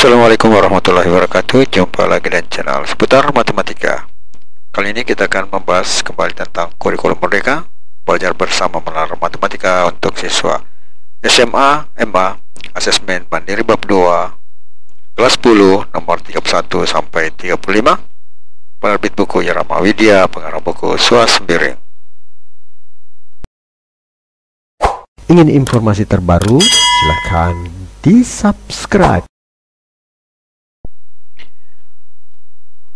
Assalamualaikum warahmatullahi wabarakatuh. Jumpa lagi dengan channel seputar matematika. Kali ini kita akan membahas kembali tentang kurikulum merdeka, belajar bersama melarang matematika untuk siswa SMA, MA, asesmen mandiri bab 2, kelas 10, nomor 31 sampai 35. Penerbit buku Yarama Widya, pengarang buku Suas Sembiring. Ingin informasi terbaru? Silahkan di-subscribe.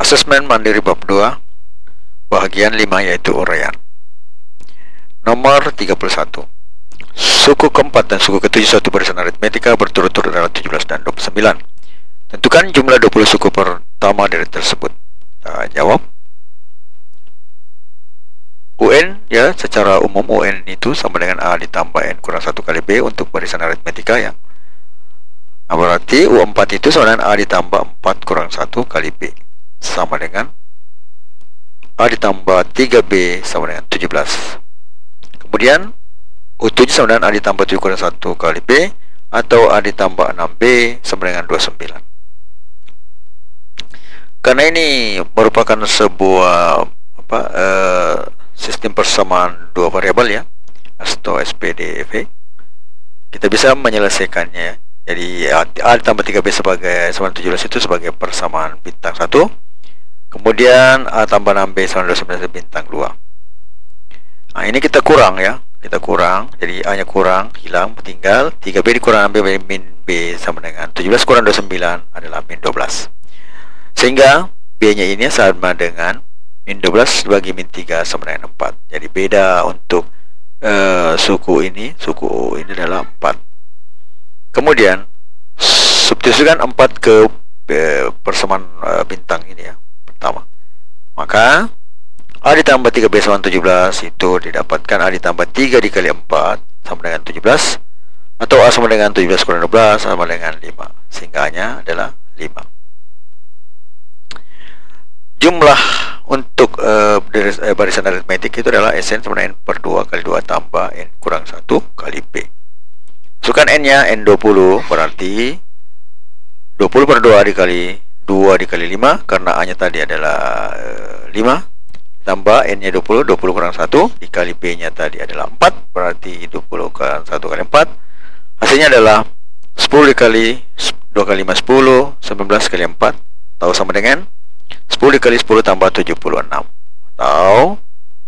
Asesmen mandiri bab 2, bahagian 5, yaitu uraian. Nomor 31. Suku keempat dan suku ketujuh suatu barisan aritmetika berturut-turut adalah 17 dan 29. Tentukan jumlah 20 suku pertama dari tersebut. Kita jawab. UN, ya, secara umum UN itu sama dengan A ditambah N kurang 1 kali B untuk barisan aritmetika, ya. Nah, berarti U4 itu sama dengan A ditambah 4 kurang 1 kali B, sama dengan A ditambah 3B sama dengan 17. Kemudian U7 sama dengan A ditambah 7 kurang 1 kali B, atau A ditambah 6B sama dengan 29. Karena ini merupakan sebuah sistem persamaan dua variabel, ya, atau SPDV, kita bisa menyelesaikannya. Jadi A ditambah 3B sebagai sama 17 itu sebagai persamaan bintang 1. Kemudian A tambah 6B sama 29 bintang 2. Nah, ini kita kurang, ya. Kita kurang. Jadi A nya kurang, hilang, tinggal 3B dikurang 6B min B sama dengan 17 kurang 29 adalah min 12. Sehingga B nya ini sama dengan min 12 bagi min 3 sama dengan 4. Jadi beda untuk suku ini adalah 4. Kemudian substitusikan 4 ke persamaan bintang ini, ya, pertama. Maka A ditambah 3B sama 17 itu didapatkan A ditambah 3 dikali 4 sama dengan 17, atau A sama dengan 17 kurang 12 sama dengan 5, sehingga A-nya adalah 5. Jumlah untuk barisan aritmetik itu adalah Sn sama dengan N per 2 kali 2 tambah N kurang 1 kali B. Masukkan N nya N20, berarti 20 per 2 dikali 2 dikali 5, karena A nya tadi adalah 5, tambah N nya 20, 20 kurang 1 dikali B nya tadi adalah 4, berarti 20 kurang 1 kali 4, hasilnya adalah 10 dikali 2 kali 5 10, 19 kali 4, atau sama dengan 10 dikali 10 tambah 76, atau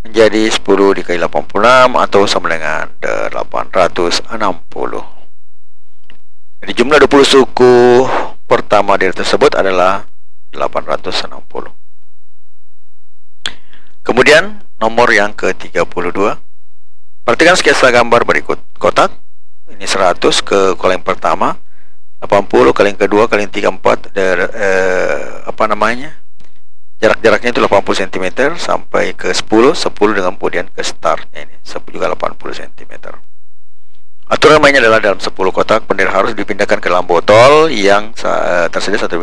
menjadi 10 dikali 86, atau sama dengan 860. Jadi jumlah 20 suku pertama dari tersebut adalah 860. Kemudian nomor yang ke-32. Perhatikan sketsa gambar berikut. Kotak ini 100 ke kolom pertama, 80 ke yang kedua, ke yang 34, jarak-jaraknya itu 80 cm sampai ke 10 dengan kemudian ke startnya ini juga 80 cm. Aturan mainnya adalah dalam 10 kotak bendera harus dipindahkan ke dalam botol yang tersedia 1/1,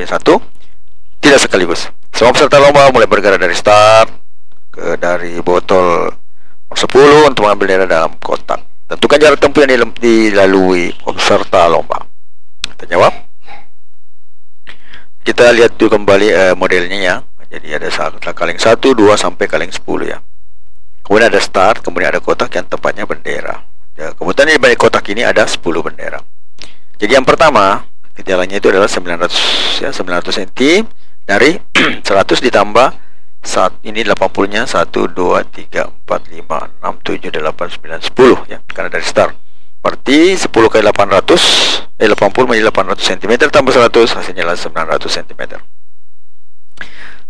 tidak sekaligus. Semua peserta lomba mulai bergerak dari start dari botol nomor 10 untuk mengambil bendera dalam kotak. Tentukan jarak tempuh yang dilalui peserta lomba. Kita jawab. Kita lihat dulu kembali modelnya, ya. Jadi ada kaleng 1, 2 sampai kaleng 10, ya. Kemudian ada start, kemudian ada kotak yang tempatnya bendera. Ya, kemudian di balik kotak ini ada 10 bendera. Jadi yang pertama, jalannya itu adalah 900, ya, 900 cm dari 100 ditambah ini 80-nya 1 2 3 4 5 6 7 8 9 10, ya, karena dari start. Berarti 10 kali 80 menjadi 800 cm tambah 100, hasilnya adalah 900 cm.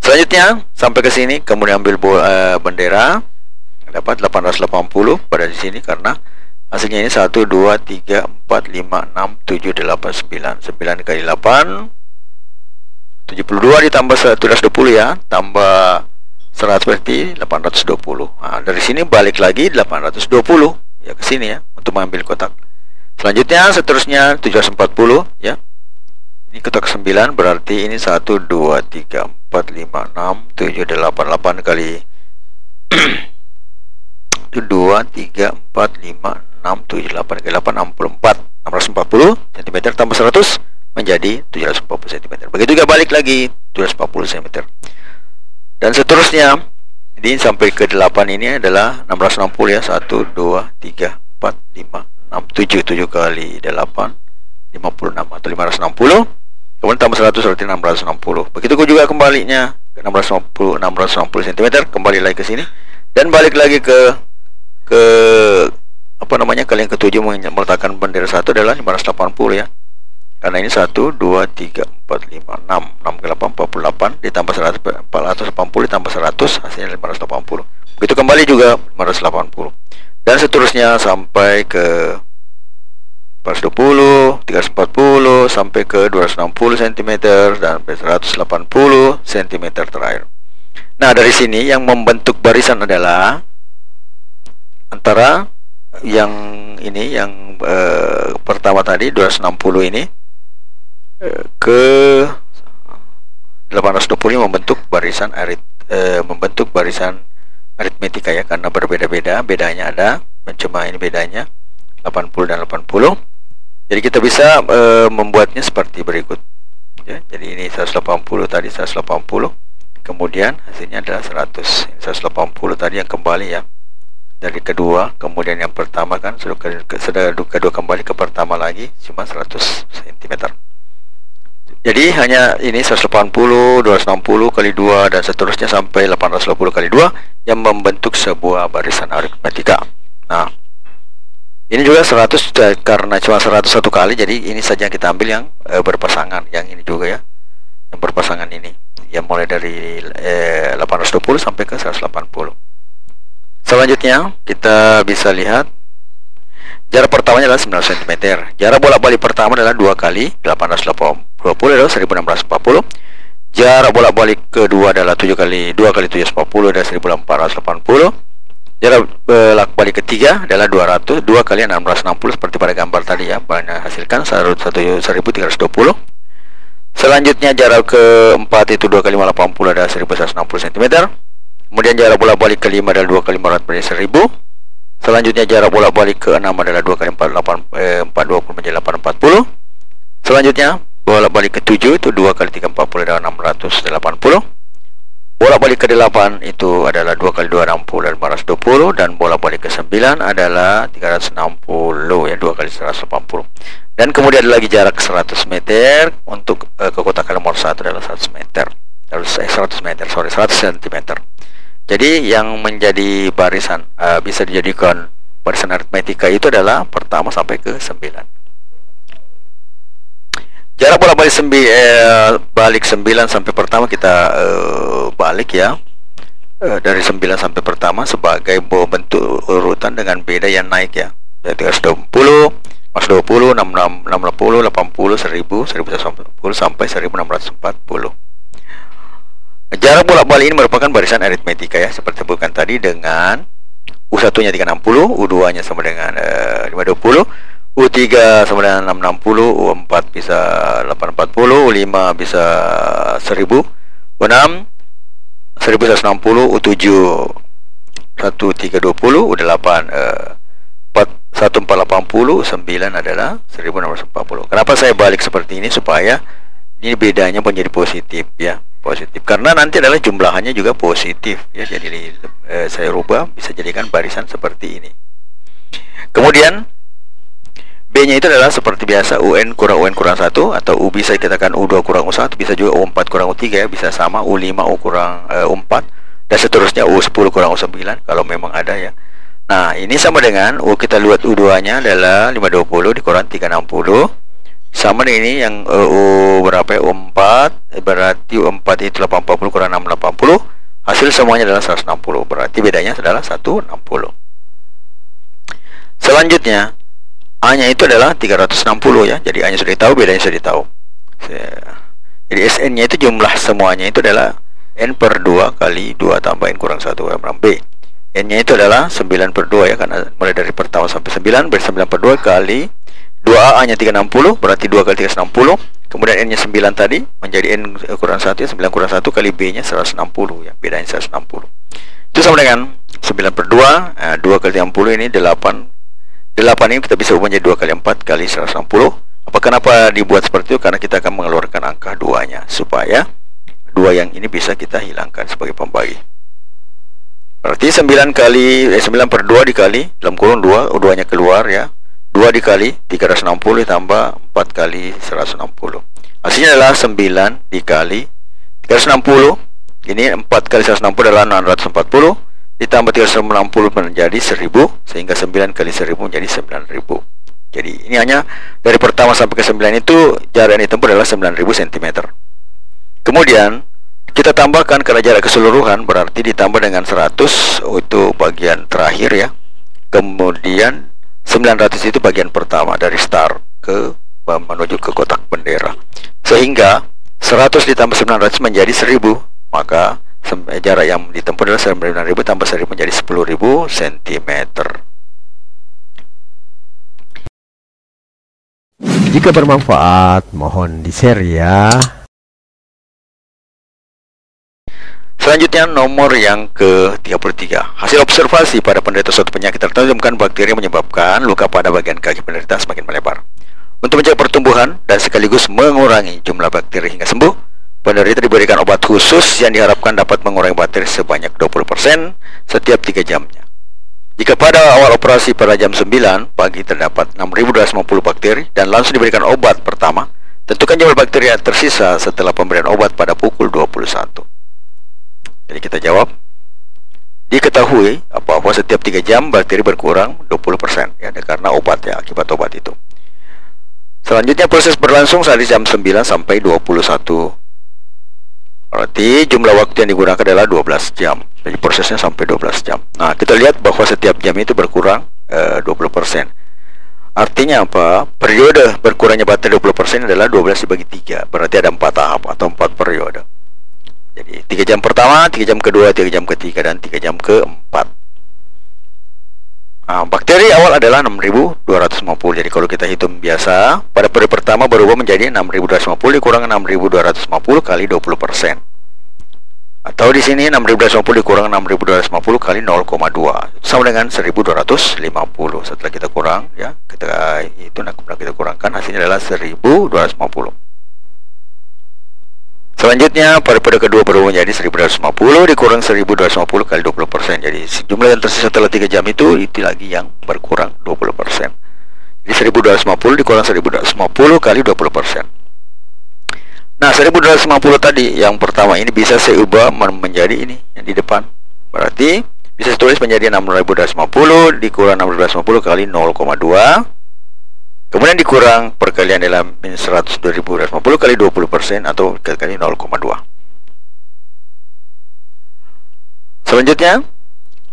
Selanjutnya sampai ke sini, kemudian ambil bendera, dapat 880 pada di sini, karena hasilnya ini 1 2 3 4 5 6 7 8 9 9 kali 8 72 ditambah 120, ya, tambah 100 berarti 820. Nah, dari sini balik lagi 820, ya, ke sini, ya, untuk mengambil kotak. Selanjutnya seterusnya 740, ya. Ini kotak 9, berarti ini 1 2 3 4 5 6 7 8 8 kali 2 3 4 5 6 7 8 kali 8 64 640 cm tambah 100 menjadi 740 cm. Begitu juga balik lagi 740 cm. Dan seterusnya. Jadi sampai ke 8 ini adalah 660 ya. 1, 2, 3, 4, 5, 6, 7. 7 kali 8 56 atau 560. Kemudian tambah 100 berarti 660. Begitu juga kembalinya ke 660 cm, kembali lagi ke sini dan balik lagi ke apa namanya, kali yang ketujuh meletakkan bendera 1 adalah 580 ya. Karena ini 1, 2, 3, 4, 5, 6 6 ke 8, 48 ditambah 100, 480 ditambah 100 hasilnya 580. Begitu kembali juga 580. Dan seterusnya sampai ke 420, 340 sampai ke 260 cm dan sampai 180 cm terakhir. Nah, dari sini yang membentuk barisan adalah antara yang ini yang pertama tadi 260 ini ke 820 membentuk barisan aritmetika ya, karena berbeda-beda, bedanya ada, cuma ini bedanya 80 dan 80. Jadi kita bisa membuatnya seperti berikut ya. Jadi ini 180 tadi 180, kemudian hasilnya adalah 100. 180 tadi yang kembali ya dari kedua, kemudian yang pertama kan sudah kedua kembali ke pertama lagi cuma 100 cm. Jadi hanya ini 180, 260 kali 2 dan seterusnya sampai 820 kali 2 yang membentuk sebuah barisan aritmetika. Nah, ini juga 100 karena cuma 100 satu kali, jadi ini saja yang kita ambil yang berpasangan. Yang ini juga ya, yang berpasangan ini yang mulai dari 820 sampai ke 180. Selanjutnya kita bisa lihat jarak pertamanya adalah 9 cm. Jarak bolak-balik pertama adalah 2 kali 820 adalah 1640. Jarak bolak-balik kedua adalah 2 kali 740 adalah 1480. Jarak bolak-balik ketiga adalah 200, 2 kali 660 seperti pada gambar tadi ya, banyak hasilkan 1320. Selanjutnya jarak keempat itu 2 kali 580 adalah 1160 cm. Kemudian jarak bolak-balik kelima adalah 2 kali 400 menjadi 1000. Selanjutnya jarak bolak-balik ke-6 adalah 2 kali 420 menjadi 840. Selanjutnya bolak-balik ke-7 itu 2 kali 340 adalah 680. Bolak-balik ke-8 itu adalah 2 kali 260 dan 520. Dan bolak-balik ke-9 adalah 360 ya, 2 kali 180. Dan kemudian ada lagi jarak 100 meter untuk kekotakan nomor 1 adalah 100 meter. 100 cm. Jadi yang menjadi barisan bisa dijadikan barisan aritmetika itu adalah pertama sampai ke 9. Jarak bolak-balik balik 9 sampai pertama kita balik ya. Dari 9 sampai pertama sebagai bentuk urutan dengan beda yang naik ya. Jadi 120, 120, 660, 80, 1000, 1110 sampai 1640. Jarak bolak-balik ini merupakan barisan aritmetika ya, seperti bukan tadi dengan U1-nya 360, U2-nya sama dengan 520, U3 sama dengan 660, U4 bisa 840, U5 bisa 1000, U6 1160, U7 1320, U8 1480, U9 adalah 1640. Kenapa saya balik seperti ini? Supaya ini bedanya menjadi positif ya. Positif karena nanti adalah jumlahannya juga positif ya, jadi saya rubah bisa jadikan barisan seperti ini. Kemudian B nya itu adalah seperti biasa UN kurang UN kurang 1 atau U bisa dikatakan U2 kurang U1, bisa juga U4 kurang U3 ya, bisa sama U5 U kurang U4 dan seterusnya U10 kurang U9 kalau memang ada ya. Nah, ini sama dengan kita lihat U2 nya adalah 520 dikurang 360 sama dengan ini yang U berapa ya, U4 berarti U4 itu 840 kurang 680, hasil semuanya adalah 160, berarti bedanya adalah 160. Selanjutnya A nya itu adalah 360 ya, jadi A nya sudah tahu, bedanya sudah tahu. Jadi SN nya itu jumlah semuanya itu adalah N per 2 kali 2 tambah N kurang 1 B. N nya itu adalah 9 per 2 ya, karena mulai dari pertama sampai 9 berarti 9 per 2 kali 2A nya 360 berarti 2 kali 360. Kemudian N nya 9 tadi menjadi N kurang 1 ya, 9 kurang 1 kali B nya 160 ya, bedanya 160. Itu sama dengan 9 per 2 2 kali 30 ini 8 ini kita bisa ubah menjadi 2 kali 4 kali 160 Kenapa dibuat seperti itu? Karena kita akan mengeluarkan angka 2-nya, supaya 2 yang ini bisa kita hilangkan sebagai pembagi. Berarti 9 per 2 dikali dalam kurung 2, 2-nya keluar ya. 2 dikali 360 ditambah 4 kali 160. Hasilnya adalah 9 dikali 360. Ini 4 kali 160 adalah 640 ditambah 360 menjadi 1000, sehingga 9 kali 1000 menjadi 9000. Jadi ini hanya dari pertama sampai ke 9 itu jarak yang ditempuh adalah 9000 cm. Kemudian kita tambahkan karena jarak keseluruhan, berarti ditambah dengan 100 untuk bagian terakhir ya. Kemudian 900 itu bagian pertama dari start ke menuju ke kotak bendera. Sehingga 100 ditambah 900 menjadi 1000. Maka jarak yang ditempuh adalah 9.000 tambah 1000 menjadi 10.000 cm. Jika bermanfaat, mohon di-share ya. Selanjutnya nomor yang ke-33. Hasil observasi pada penderita suatu penyakit tertentu ditemukan bakteri menyebabkan luka pada bagian kaki penderita semakin melebar. Untuk mencegah pertumbuhan dan sekaligus mengurangi jumlah bakteri hingga sembuh, penderita diberikan obat khusus yang diharapkan dapat mengurangi bakteri sebanyak 20% setiap 3 jamnya. Jika pada awal operasi pada jam 9 pagi terdapat 6.250 bakteri dan langsung diberikan obat pertama, tentukan jumlah bakteri yang tersisa setelah pemberian obat pada pukul 21. Jadi kita jawab, diketahui bahwa setiap 3 jam bakteri berkurang 20% ya, karena obat ya, akibat obat itu. Selanjutnya proses berlangsung saat jam 9 sampai 21. Berarti jumlah waktu yang digunakan adalah 12 jam. Jadi prosesnya sampai 12 jam. Nah, kita lihat bahwa setiap jam itu berkurang 20%. Artinya apa? Periode berkurangnya bakteri 20% adalah 12 dibagi 3. Berarti ada 4 tahap atau 4 periode. Jadi 3 jam pertama, 3 jam kedua, 3 jam ketiga, dan 3 jam keempat. Nah, bakteri awal adalah 6.250. Jadi kalau kita hitung biasa, pada periode pertama berubah menjadi 6.250 dikurang 6.250 kali 20%. Atau di sini 6.250 dikurang 6.250 kali 0,2 sama dengan 1.250. Setelah kita kurang ya, kita itu kita kurangkan, hasilnya adalah 1.250. Selanjutnya pada periode kedua berubah menjadi 1.250 dikurang 1.250 kali 20%. Jadi jumlah yang tersisa setelah 3 jam itu lagi yang berkurang 20%. Jadi 1.250 dikurang 1.250 kali 20%. Nah, 1.250 tadi yang pertama ini bisa saya ubah menjadi ini yang di depan. Berarti bisa saya tulis menjadi 6.250 dikurang 6.250 kali 0,2. Kemudian dikurang perkalian dalam 100.250 kali 20% atau kali 0,2. Selanjutnya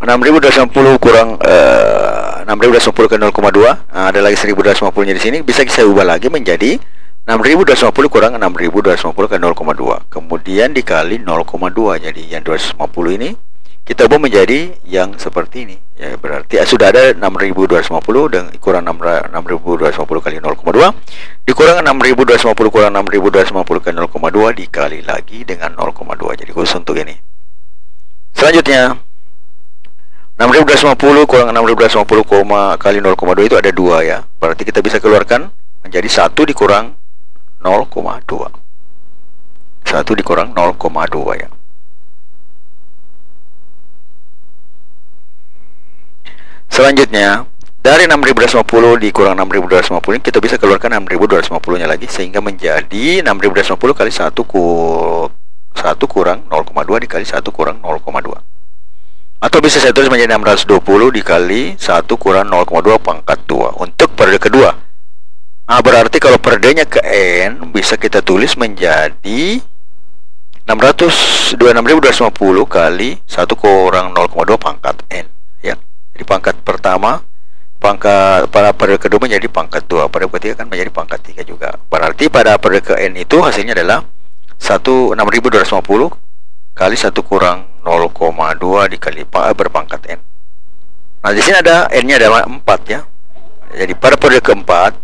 6.250 kurang 6.250 kali 0,2. Ada lagi 1.250 nya di sini, bisa saya ubah lagi menjadi 6.250 kurang 6.250 kali 0,2. Kemudian dikali 0,2. Jadi yang 250 ini kita ubah menjadi yang seperti ini ya, berarti sudah ada 6.250 dan kurang 6.250 kali 0,2 dikurang 6.250 kurang 6.250 kali 0,2 dikali lagi dengan 0,2. Jadi khusus untuk ini. Selanjutnya 6.250 kurang 6.250 kali 0,2 itu ada 2 ya, berarti kita bisa keluarkan menjadi 1 dikurang 0,2. 1 dikurang 0,2 ya. Selanjutnya dari 6.250 dikurang 6.250 ini kita bisa keluarkan 6.250 nya lagi, sehingga menjadi 6.250 kali 1 kurang 0,2 dikali 1 kurang 0,2. Atau bisa saya tulis menjadi 620 dikali 1 kurang 0,2 pangkat 2 untuk periode kedua. Nah, berarti kalau periodenya ke N bisa kita tulis menjadi 6.250 kali 1 kurang 0,2 pangkat N ya. Di pangkat pertama, pangkat pada periode kedua menjadi pangkat 2, pada ketiga kan menjadi pangkat 3 juga. Berarti pada periode ke N itu hasilnya adalah 6.250 kali 1 kurang 0,2 dikali berpangkat N. Nah, di sini ada N-nya adalah 4 ya. Jadi pada periode keempat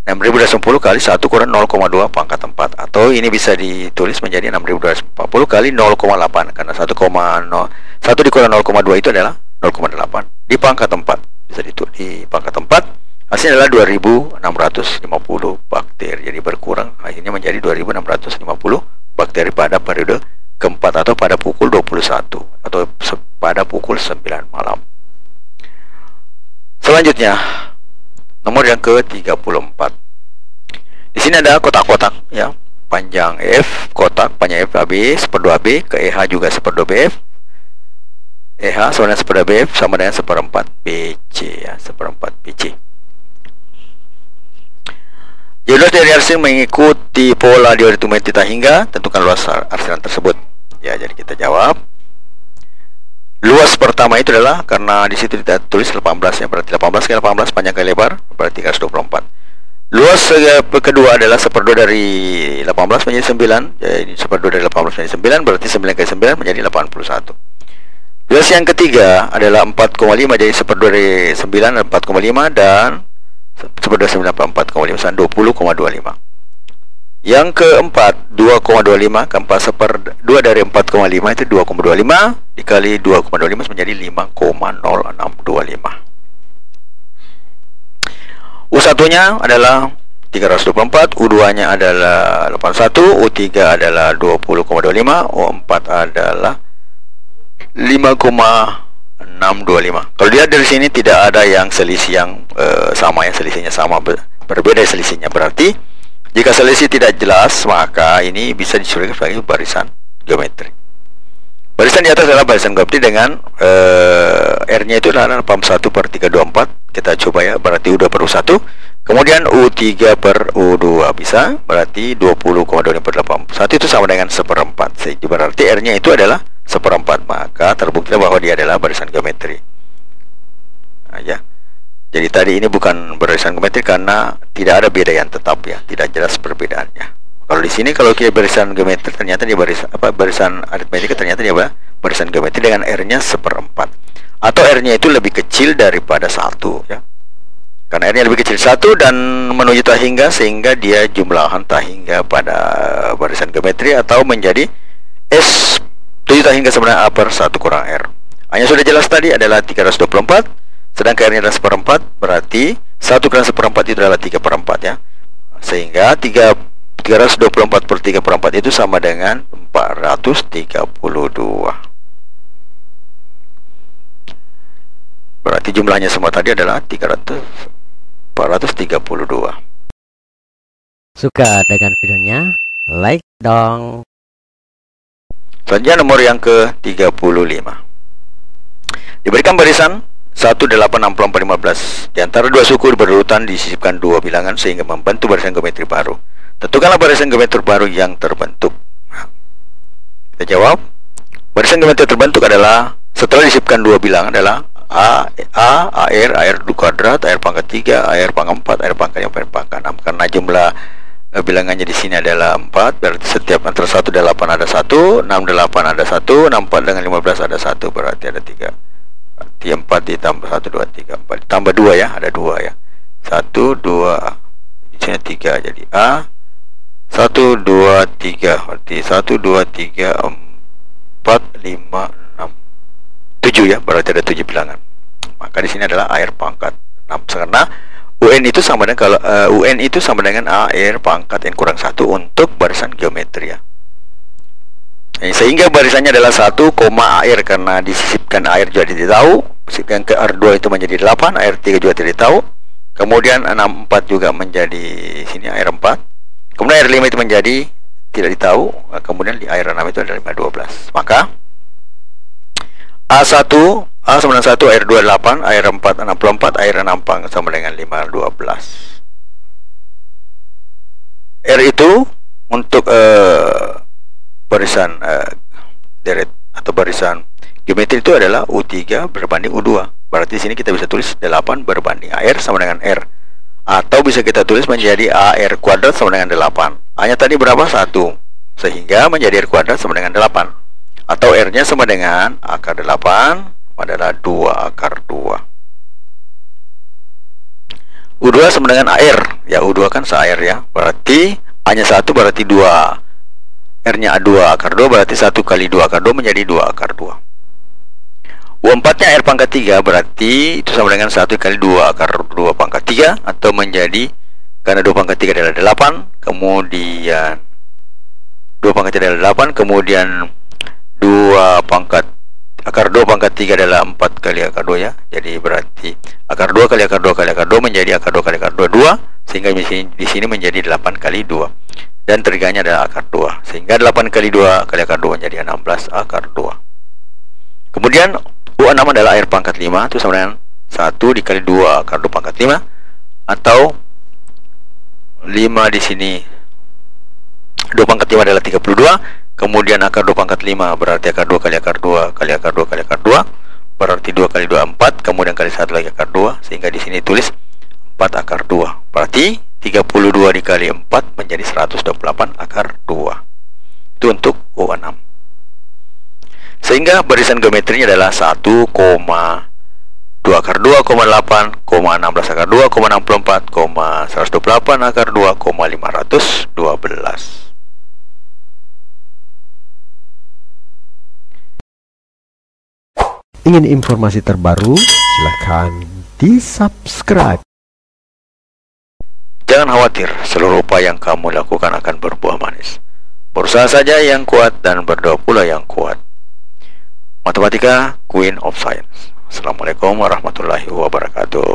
6.250 kali 1 kurang 0,2 pangkat 4, atau ini bisa ditulis menjadi 6.240 kali 0,8 karena 1 dikurang 0,2 itu adalah 0,8 di pangkat 4. Bisa di pangkat 4 Hasilnya adalah 2650 bakteri. Jadi berkurang, akhirnya menjadi 2650 bakteri pada periode keempat atau pada pukul 21 atau pada pukul 9 malam. Selanjutnya, nomor yang ke-34. Di sini ada kotak-kotak ya, panjang EF, kotak panjang EF AB 1/2AB, ke EH juga 1/2BF. EH sama dengan 1/2BF sama dengan 1/4 BC ya, 1/4 BC. Jumlah dari arsen mengikuti pola dioritum theta hingga tentukan luas arsenan tersebut. Ya, jadi kita jawab. Luas pertama itu adalah karena di situ kita tulis 18 ya, berarti 18 kali 18 panjang kali lebar berarti 324. Luas kedua adalah 1/2 dari 18 menjadi 9. Jadi 1/2 dari 18 menjadi 9 berarti 9 kali 9 menjadi 81. Luas yang ketiga adalah 4,5 jadi 1/2 dari 9 4,5 dan 1/9 4,5 20,25. Yang keempat 2,25 keempat 1/2 dari 4,5 itu 2,25 dikali 2,25 menjadi 5,0625. U1 nya adalah 324, U2 nya adalah 81, U3 adalah 20,25, U4 adalah 5,625. Kalau dilihat dari sini tidak ada yang selisih yang sama ya, selisihnya sama, berbeda selisihnya. Berarti jika selisih tidak jelas maka ini bisa dicurigai sebagai barisan geometri. Barisan di atas adalah barisan geometri dengan R-nya itu adalah 81/324. Kita coba ya, berarti U2/U1. Kemudian U3 per U2 bisa, berarti 20,25/81 itu sama dengan 1/4. Jadi berarti R-nya itu adalah 1/4. Maka terbukti bahwa dia adalah barisan geometri. Nah, ya. Jadi tadi ini bukan barisan geometri karena tidak ada beda yang tetap ya, tidak jelas perbedaannya. Kalau di sini kalau kita barisan geometri ternyata dia barisan aritmetika ternyata dia barisan geometri dengan R-nya 1/4. Atau R-nya itu lebih kecil daripada 1 ya. Karena R-nya lebih kecil 1 dan menuju tahingga sehingga dia jumlahan tahingga pada barisan geometri atau menjadi S 7 tahingga sama dengan A/1 kurang R. Hanya sudah jelas tadi adalah 324, sedangkan R-nya adalah 1/4, berarti 1 kali 1/4 itu adalah 3/4 ya. Sehingga 324/3/4 itu sama dengan 432. Berarti jumlahnya semua tadi adalah 432. Suka dengan videonya? Like dong. Selanjutnya nomor yang ke-35. Diberikan barisan 1, 8, 64, 15. Di antara dua suku berurutan disisipkan dua bilangan sehingga membentuk barisan geometri baru. Tentukanlah barisan geometri baru yang terbentuk. Nah, kita jawab. Barisan geometri terbentuk adalah setelah disisipkan dua bilangan adalah AR kuadrat, AR pangkat 3, AR pangkat 4, AR pangkat 5, AR pangkat 6. Karena jumlah bilangannya di sini adalah 4, berarti setiap antara 1 dan 8 ada 1, 6 dan 8 ada 1, 64 dengan 15 ada 1, berarti ada 3. Berarti 4 ditambah 1, 2, 3, 4 ditambah 2 ya, ada 2 ya. 1, 2, di sini 3, jadi A 1, 2, 3, berarti 1, 2, 3, 4, 5, 6, 7 ya, berarti ada 7 bilangan. Maka di sini adalah AR pangkat 6 karena UN itu sama dengan kalau UN itu sama dengan AR pangkat N kurang 1 untuk barisan geometri ya. Sehingga barisannya adalah 1, AR karena disisipkan AR juga tidak tahu, sisipkan ke R2 itu menjadi 8, AR3 juga tidak tahu. Kemudian 64 juga menjadi sini AR4. Kemudian AR5 itu menjadi tidak ditahu. Kemudian di AR6 itu ada 512. Maka A1 A sama dengan 1, AR2 8, AR4 64, AR6 sama dengan 512. R itu untuk barisan deret atau barisan geometri itu adalah U3 berbanding U2. Berarti di sini kita bisa tulis 8 berbanding AR sama dengan R. Atau bisa kita tulis menjadi AR kuadrat sama dengan 8. A-nya tadi berapa? 1. Sehingga menjadi R kuadrat sama dengan 8. Atau R-nya sama dengan akar 8 adalah 2 akar 2. U2 sama dengan AR. Ya, U2 kan se-AR ya. Berarti A-nya 1 berarti 2. R-nya A2 akar 2 berarti 1 kali 2 akar 2 menjadi 2 akar 2. U4 nya R pangkat 3 berarti itu sama dengan 1 kali 2 akar 2 pangkat 3, atau menjadi, karena 2 pangkat 3 adalah 8, kemudian 2 pangkat 3 adalah 8, kemudian 2 pangkat akar 2 pangkat 3 adalah 4 kali akar 2 ya. Jadi berarti akar 2 kali akar 2 kali akar 2 menjadi akar 2 kali akar 2 2, sehingga di sini menjadi 8 kali 2. Dan teganya adalah akar 2, sehingga 8 kali 2 kali akar 2 menjadi 16 akar 2. Kemudian U6 adalah R pangkat 5, itu sama dengan 1 dikali 2 akar 2 pangkat 5, atau 5 di sini 2 pangkat 5 adalah 32. Kemudian akar 2 pangkat 5 berarti akar 2 kali akar 2 kali akar 2 kali akar 2, berarti 2 kali 2 4, kemudian kali 1 lagi akar 2, sehingga di sini tulis 4 akar 2. Berarti 32 dikali 4 menjadi 128 akar 2. Itu untuk U6. Sehingga barisan geometrinya adalah 1, 2 akar 2, 8, 16 akar 2, 64, 128 akar 2, 512. Ingin informasi terbaru? Silahkan di-subscribe. Jangan khawatir, seluruh upaya yang kamu lakukan akan berbuah manis. Berusaha saja yang kuat dan berdoa pula yang kuat. Matematika, Queen of Science. Assalamualaikum warahmatullahi wabarakatuh.